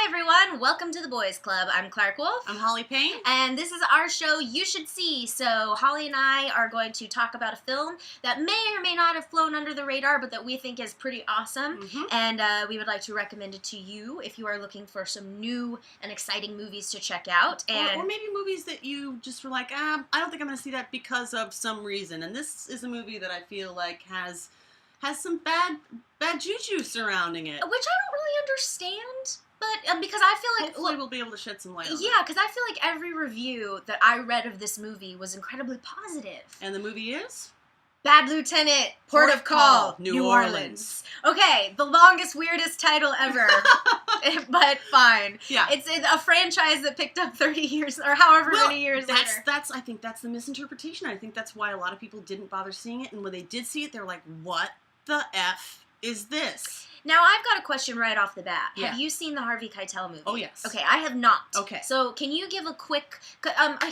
everyone, welcome to the Boys Club. I'm Clarke Wolfe. I'm Holly Payne. And this is our show You Should See. So Holly and I are going to talk about a film that may or may not have flown under the radar, but that we think is pretty awesome. Mm-hmm. And we would like to recommend it to you if you are looking for some new and exciting movies to check out. And or maybe movies that you just were like, I don't think I'm going to see that because of some reason. And this is a movie that I feel like has some bad juju surrounding it. Which I don't really understand. But because I feel like... Hopefully we'll be able to shed some light on Yeah, because I feel like every review that I read of this movie was incredibly positive. And the movie is? Bad Lieutenant, Port of Call, New Orleans. Okay, the longest, weirdest title ever. But fine. Yeah. It's a franchise that picked up 30 years, or however many years later. I think that's the misinterpretation. I think that's why a lot of people didn't bother seeing it. And when they did see it, they're like, what the F is this? Now, I've got a question right off the bat. Yeah. Have you seen the Harvey Keitel movie? Oh, yes. Okay, I have not. Okay. So, can you give a quick...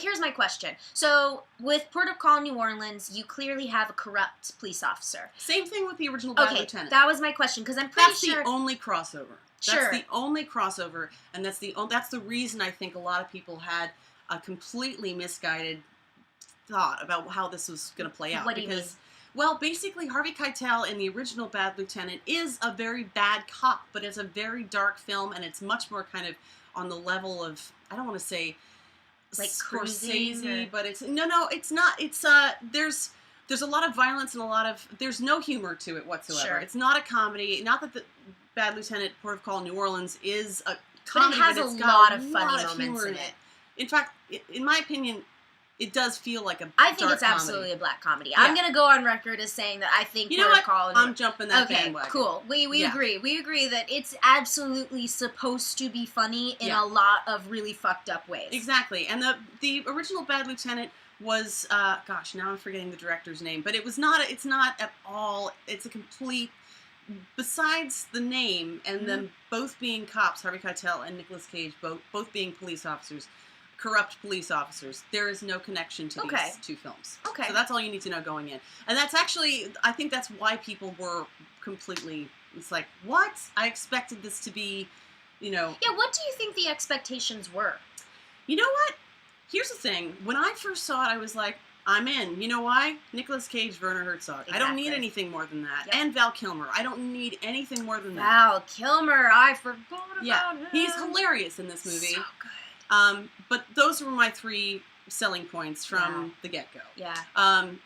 here's my question. So, with Port of Call, New Orleans, you clearly have a corrupt police officer. Same thing with the original Bad Lieutenant. That was my question, because I'm pretty sure... That's the only crossover. Sure. That's the only crossover, and that's the reason I think a lot of people had a completely misguided thought about how this was going to play out. What do you mean? Well, basically, Harvey Keitel in the original Bad Lieutenant is a very bad cop, but it's a very dark film, and it's much more kind of on the level of, I don't want to say like Scorsese, but it's not. It's there's a lot of violence and there's no humor to it whatsoever. Sure. It's not a comedy. Not that the Bad Lieutenant, Port of Call, New Orleans is a comedy, but it has a lot of funny moments in it. In fact, in my opinion, it does feel like a I think dark it's absolutely a black comedy. Yeah. I'm going to go on record as saying that I think you know Port of what? Call... I'm jumping that okay, bandwagon. Cool. We agree. We agree that it's absolutely supposed to be funny in a lot of really fucked up ways. Exactly. And the original Bad Lieutenant was, gosh, now I'm forgetting the director's name, but it's not at all, it's a complete, besides the name and them both being cops, Harvey Keitel and Nicolas Cage, both being police officers, corrupt police officers, there is no connection to these two films. Okay. So that's all you need to know going in. And that's actually, I think that's why people were completely, it's like, what? I expected this to be, Yeah, what do you think the expectations were? You know what? Here's the thing. When I first saw it, I was like, I'm in. You know why? Nicolas Cage, Werner Herzog. Exactly. I don't need anything more than that. Yep. And Val Kilmer. I don't need anything more than that. Val Kilmer, I forgot about him. He's hilarious in this movie. So good. But those were my three selling points from the get-go. Yeah.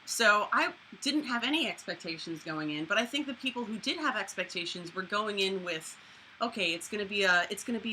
So I didn't have any expectations going in, but I think the people who did have expectations were going in with, okay, it's going to be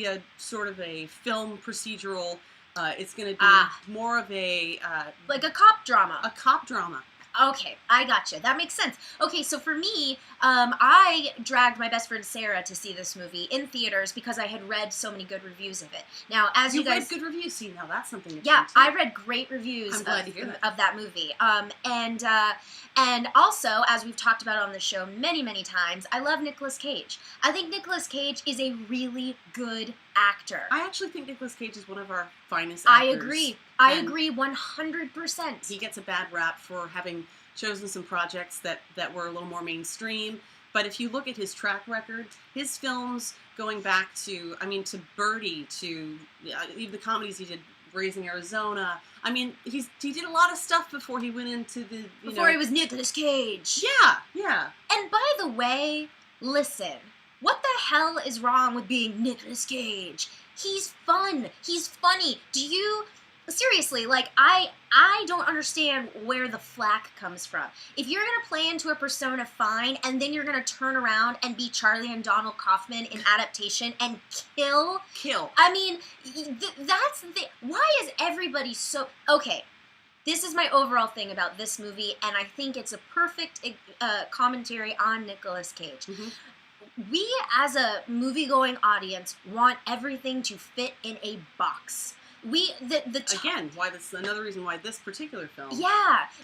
a sort of a film procedural. It's going to be more of a like a cop drama. A cop drama. Okay, I gotcha. That makes sense. Okay, so for me, I dragged my best friend Sarah to see this movie in theaters because I had read so many good reviews of it. Now, as you guys... read good reviews. See, now that's something to Yeah, I read great reviews of that movie. And also, as we've talked about on the show many, many times, I love Nicolas Cage. I think Nicolas Cage is a really good actor. I actually think Nicolas Cage is one of our finest actors. I agree. I agree 100%. He gets a bad rap for having chosen some projects that were a little more mainstream. But if you look at his track record, his films going back to Birdie, to even the comedies he did, Raising Arizona. I mean, he did a lot of stuff before he went into the... Before he was Nicolas Cage. Yeah. And by the way, listen, what the hell is wrong with being Nicolas Cage? He's fun. He's funny. Seriously, like, I don't understand where the flack comes from. If you're going to play into a persona fine, and then you're going to turn around and be Charlie and Donald Kaufman in Adaptation and kill. I mean, that's the thing. Why is everybody so... Okay, this is my overall thing about this movie, and I think it's a perfect commentary on Nicolas Cage. Mm-hmm. We, as a movie-going audience, want everything to fit in a box. Again, why this another reason why this particular film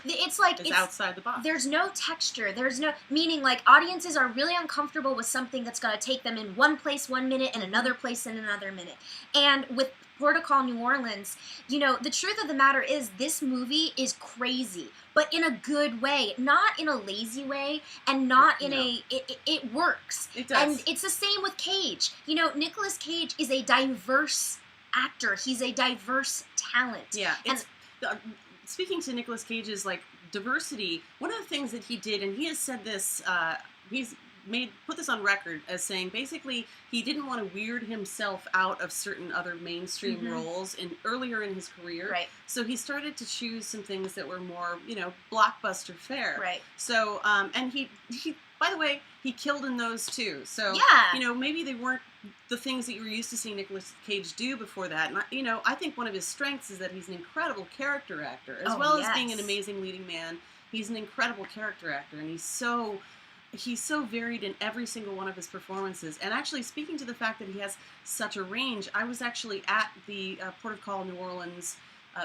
it's like is outside the box. There's no texture. There's no meaning. Like, audiences are really uncomfortable with something that's going to take them in one place 1 minute and another place in another minute. And with Port of Call New Orleans, you know, the truth of the matter is this movie is crazy, but in a good way, not in a lazy way, and not in it works. It does. And it's the same with Cage. You know, Nicolas Cage is a diverse actor. He's a diverse talent. Yeah. Speaking to Nicolas Cage's, like, diversity, one of the things that he did, and he has said this, he's put this on record as saying basically he didn't want to weird himself out of certain other mainstream roles earlier in his career. Right. So he started to choose some things that were more, you know, blockbuster fare. Right. So, and he by the way, he killed in those too. So, yeah. You know, maybe they weren't the things that you were used to seeing Nicolas Cage do before that. And, you know, I think one of his strengths is that he's an incredible character actor. As well as being an amazing leading man, he's an incredible character actor. And he's so varied in every single one of his performances. And actually, speaking to the fact that he has such a range, I was actually at the Port of Call New Orleans,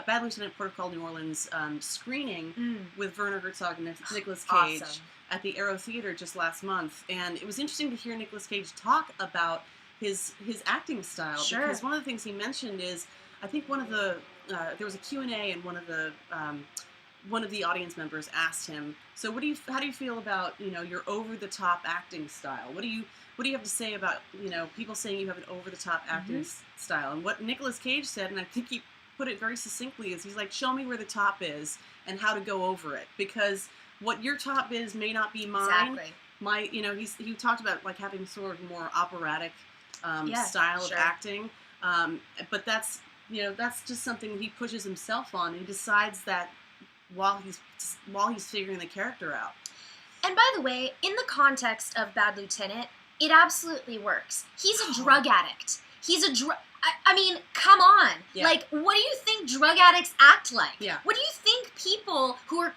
Bad Lieutenant Port of Call New Orleans screening with Werner Herzog and Nicolas Cage at the Aero Theater just last month. And it was interesting to hear Nicolas Cage talk about his acting style. Sure. Because one of the things he mentioned is, I think one of the, there was a Q&A and one of the audience members asked him, so how do you feel about, you know, your over-the-top acting style? What do you have to say about, you know, people saying you have an over-the-top acting style? And what Nicolas Cage said, and I think he put it very succinctly, is he's like, show me where the top is and how to go over it. Because what your top is may not be mine. Exactly. You know, he talked about, like, having sort of more operatic style of acting. But that's, you know, that's just something he pushes himself on. He decides that while he's figuring the character out. And by the way, in the context of Bad Lieutenant, it absolutely works. He's a drug addict. I mean, come on. Yeah. Like, what do you think drug addicts act like? Yeah. What do you think people who are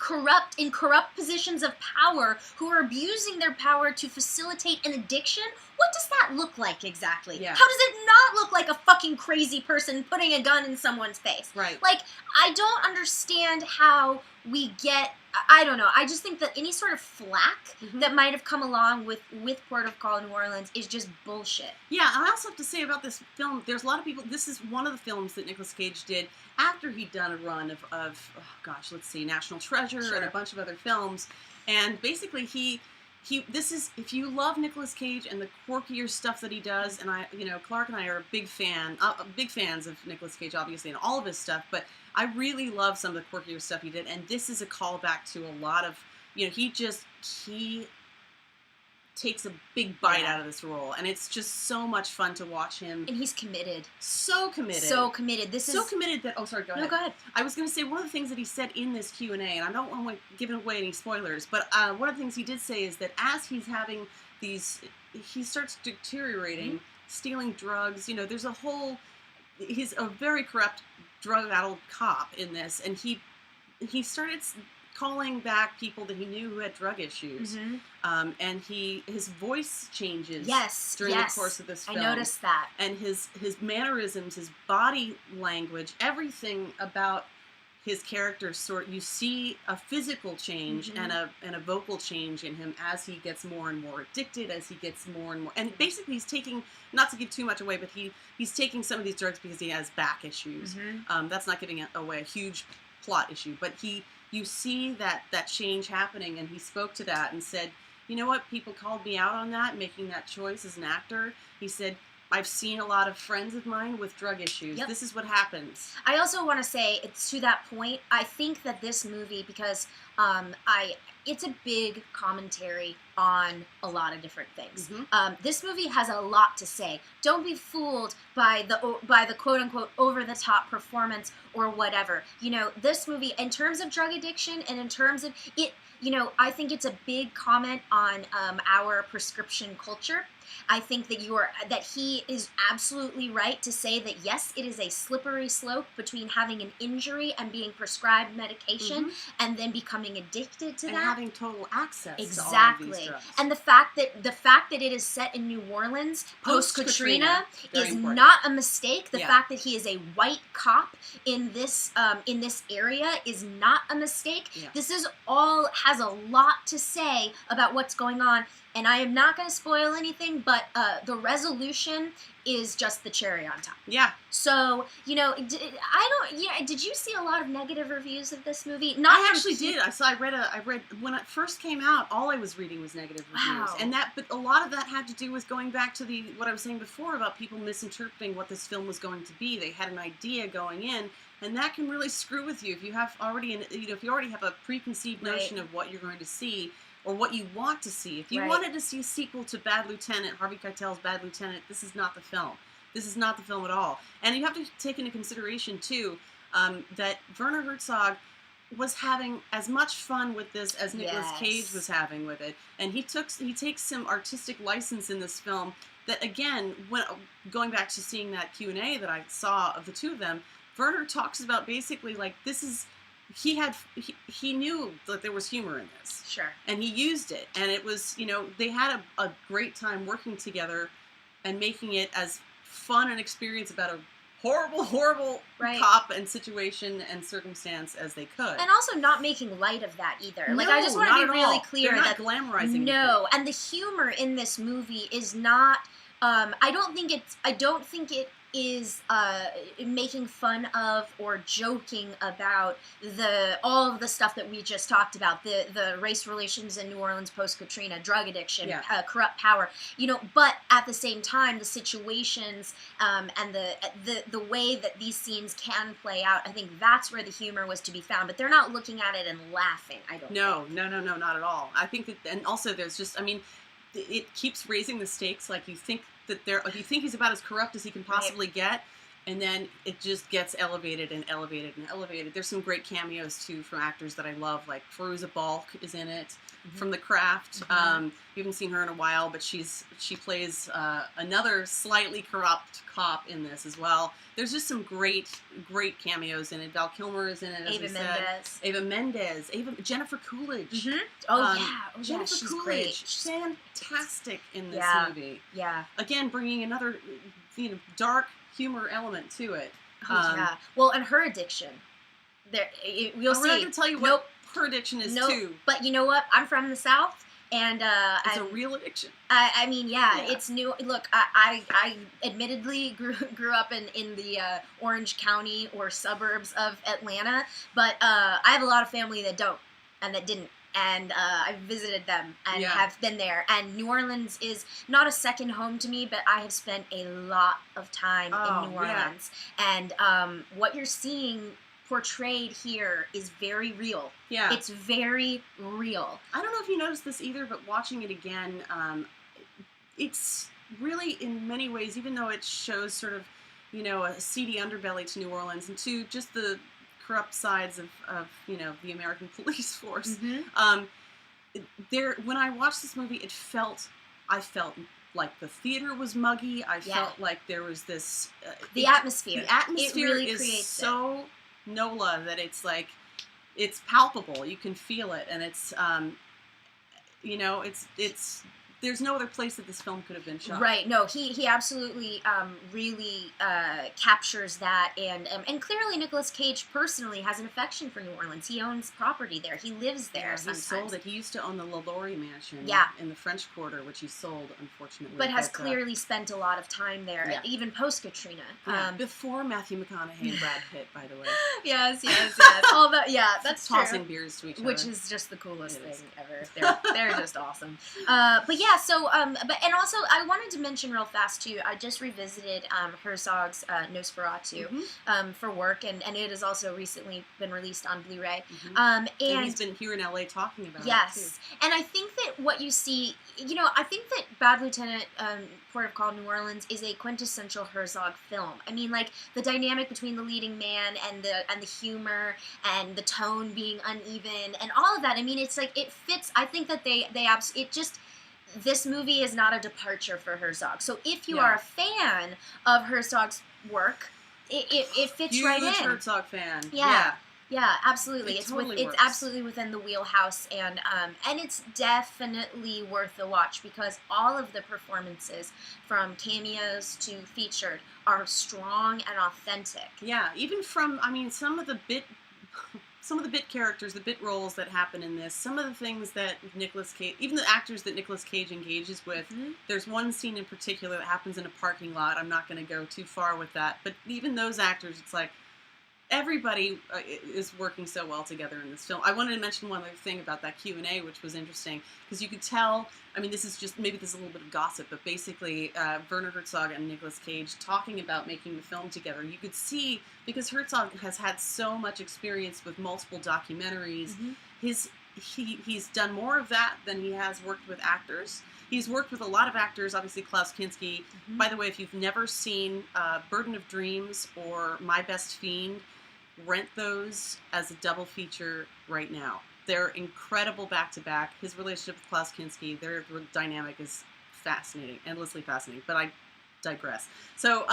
in corrupt positions of power, who are abusing their power to facilitate an addiction, what does that look like exactly? Yeah. How does it not look like a fucking crazy person putting a gun in someone's face? Right. Like, I don't understand how we get... I don't know. I just think that any sort of flack that might have come along with Port of Call New Orleans is just bullshit. Yeah, I also have to say about this film, there's a lot of people, this is one of the films that Nicolas Cage did after he'd done a run of let's see, National Treasure and a bunch of other films. And basically this is, if you love Nicolas Cage and the quirkier stuff that he does, and Clarke and I are big fans of Nicolas Cage, obviously, and all of his stuff, but I really love some of the quirkier stuff he did, and this is a callback to a lot of, you know, he takes a big bite out of this role, and it's just so much fun to watch him. And he's committed. So committed. So committed. So committed that, sorry, go ahead. No, go ahead. I was going to say, one of the things that he said in this Q&A, and I don't want to give away any spoilers, but one of the things he did say is that as he's having these, he starts deteriorating, stealing drugs, you know, there's he's a very corrupt, drug-addled cop in this, and he started calling back people that he knew who had drug issues, and his voice changes during the course of this film. I noticed that. And his mannerisms, his body language, everything about his character, you see a physical change and a vocal change in him as he gets more and more addicted, as he gets more and more, and basically he's taking, not to give too much away, but he's taking some of these drugs because he has back issues. That's not giving away a huge plot issue, but you see that change happening, and he spoke to that and said, you know what, people called me out on that, making that choice as an actor. He said, I've seen a lot of friends of mine with drug issues. Yep. This is what happens. I also want to say, it's to that point, I think that this movie, because it's a big commentary on a lot of different things. This movie has a lot to say. Don't be fooled by the quote-unquote over-the-top performance or whatever. You know, this movie, in terms of drug addiction and in terms of it, you know, I think it's a big comment on our prescription culture. I think that he is absolutely right to say that yes, it is a slippery slope between having an injury and being prescribed medication and then becoming addicted to and that. having total access Exactly. to all of these drugs. And the fact that it is set in New Orleans post-Katrina is important. not a mistake. The Yeah. fact that he is a white cop in this area is not a mistake. Yeah. This is all has a lot to say about what's going on, and I am not going to spoil anything, but the resolution is just the cherry on top. Yeah. So, you know, did you see a lot of negative reviews of this movie? I actually did. I read when it first came out, all I was reading was negative reviews. Wow. But a lot of that had to do with going back to what I was saying before about people misinterpreting what this film was going to be. They had an idea going in, and that can really screw with you if you have already if you already have a preconceived notion of what you're going to see or what you want to see. If you wanted to see a sequel to Bad Lieutenant, Harvey Keitel's Bad Lieutenant, this is not the film. This is not the film at all. And you have to take into consideration, too, that Werner Herzog was having as much fun with this as Nicolas Cage was having with it. And he takes some artistic license in this film that, again, going back to seeing that Q&A that I saw of the two of them, Werner talks about basically, like, this is... He knew that there was humor in this. Sure. And he used it. And it was, they had a great time working together and making it as fun an experience about a horrible, horrible cop and situation and circumstance as they could. And also not making light of that either. No, like, I just want to be really clear that glamorizing. No, and the humor in this movie is not. I don't think it is making fun of or joking about all of the stuff that we just talked about, the race relations in New Orleans post-Katrina, drug addiction, corrupt power, but at the same time, the situations and the way that these scenes can play out, I think that's where the humor was to be found, but they're not looking at it and laughing, I don't think. No, not at all. I think that, and also there's just, it keeps raising the stakes, like you think you think he's about as corrupt as he can possibly get, and then it just gets elevated and elevated and elevated. There's some great cameos too from actors that I love, like Fairuza Balk is in it from The Craft. We haven't seen her in a while, but she plays another slightly corrupt cop in this as well. There's just some great cameos in it. Val Kilmer is in it, as Ava Mendes, Jennifer Coolidge. Jennifer Coolidge, great. Fantastic in this movie. Yeah. Again, bringing another dark humor element to it. Well, and her addiction. We'll see. I'm not going to tell you what her addiction is too. But you know what? I'm from the South. And it's a real addiction. It's new. Look, I admittedly grew up in the Orange County or suburbs of Atlanta, but I have a lot of family that don't and that didn't. And I've visited them and have been there. And New Orleans is not a second home to me, but I have spent a lot of time in New Orleans. And what you're seeing portrayed here is very real. Yeah. It's very real. I don't know if you noticed this either, but watching it again, it's really in many ways, even though it shows sort of, a seedy underbelly to New Orleans and to just the corrupt sides of the American police force. When I watched this movie, I felt like the theater was muggy. I felt like there was this the atmosphere. The atmosphere really is so NOLA that it's like it's palpable. You can feel it, and it's it's there's no other place that this film could have been shot. Right. No, he absolutely really captures that, and clearly Nicolas Cage personally has an affection for New Orleans. He owns property there. He lives there. He sold it. He used to own the LaLaurie Mansion in the French Quarter, which he sold, unfortunately. But has clearly spent a lot of time there, even post-Katrina. Before Matthew McConaughey and Brad Pitt, by the way. Yes. All that. Yeah, that's tossing true. beers to each other. Which is just the coolest thing ever. They're just awesome. But yeah. So, and also I wanted to mention real fast too. I just revisited Herzog's Nosferatu for work, and it has also recently been released on Blu-ray. And he's been here in LA talking about it too. And I think that what you see, I think that Bad Lieutenant, Port of Call, New Orleans is a quintessential Herzog film. I mean, like the dynamic between the leading man and the humor and the tone being uneven and all of that. I mean, it's like it fits. I think that it just. this movie is not a departure for Herzog. So if you Yeah. are a fan of Herzog's work, it fits Huge right in. Herzog fan. Yeah. Yeah, absolutely. It totally it's works. absolutely within the wheelhouse, and it's definitely worth the watch because all of the performances, from cameos to featured, are strong and authentic. Yeah, even from, I mean, some of the bit characters, the bit roles that happen in this, some of the things that Nicolas Cage, even the actors that Nicolas Cage engages with, there's one scene in particular that happens in a parking lot. I'm not going to go too far with that, but even those actors, it's like, everybody is working so well together in this film. I wanted to mention one other thing about that Q&A, which was interesting, because you could tell, I mean, this is just, maybe this is a little bit of gossip, but basically, Werner Herzog and Nicolas Cage talking about making the film together. You could see, because Herzog has had so much experience with multiple documentaries, he's done more of that than he has worked with actors. He's worked with a lot of actors, obviously Klaus Kinski. By the way, if you've never seen Burden of Dreams or My Best Fiend, rent those as a double feature right now. They're incredible back-to-back. His relationship with Klaus Kinski, their dynamic is fascinating, endlessly fascinating, but I digress. So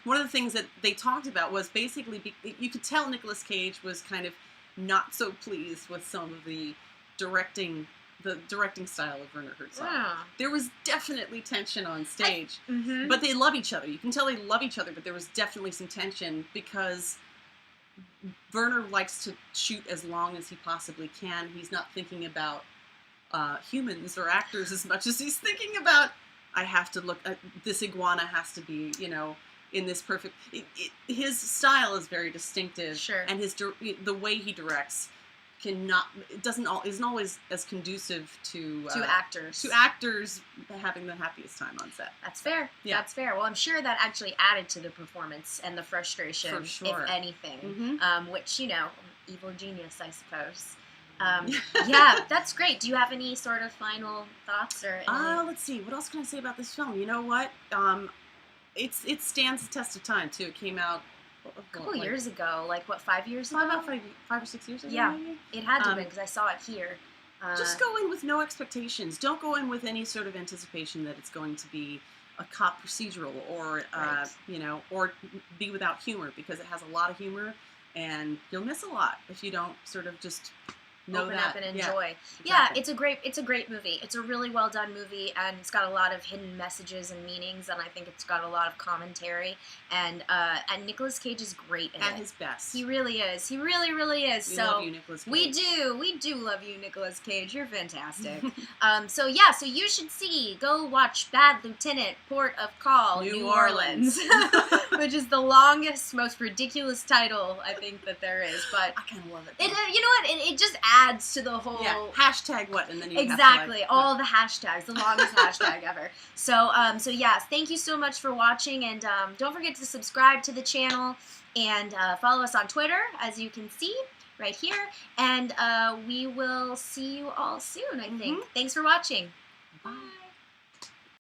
one of the things that they talked about was basically, you could tell Nicolas Cage was kind of not so pleased with some of the directing style of Werner Herzog. Yeah. There was definitely tension on stage, but they love each other. You can tell they love each other, but there was definitely some tension because Werner likes to shoot as long as he possibly can. He's not thinking about humans or actors as much as he's thinking about, I have to look, this iguana has to be, you know, in this perfect... his style is very distinctive. Sure. And the way he directs isn't always as conducive to actors having the happiest time on set. That's fair. Yeah. That's fair. Well, I'm sure that actually added to the performance and the frustration, For sure. if anything. Which, you know, evil genius, I suppose. Yeah, that's great. Do you have any sort of final thoughts or? Let's see. What else can I say about this film? You know what? It stands the test of time too. It came out a couple years ago, like what, 5 years ago? About 5 or 6 years ago. Yeah, maybe? It had to have been because I saw it here. Just go in with no expectations. Don't go in with any sort of anticipation that it's going to be a cop procedural or you know, or be without humor, because it has a lot of humor, and you'll miss a lot if you don't sort of just open up and enjoy. Yeah, exactly. It's a great movie. It's a really well done movie, and it's got a lot of hidden messages and meanings, and I think it's got a lot of commentary. And Nicolas Cage is great in it. At his best. He really is. He really, really is. We love you, Nicolas Cage. We do love you, Nicolas Cage. You're fantastic. So you should go watch Bad Lieutenant, Port of Call, New Orleans. Which is the longest, most ridiculous title I think that there is. But I kind of love it. You know what? It just adds to the whole... Yeah, hashtag what, and then you exactly, have to all the hashtags, the longest hashtag ever. So yes, thank you so much for watching, and don't forget to subscribe to the channel, and follow us on Twitter, as you can see right here, and we will see you all soon, I think. Thanks for watching. Bye.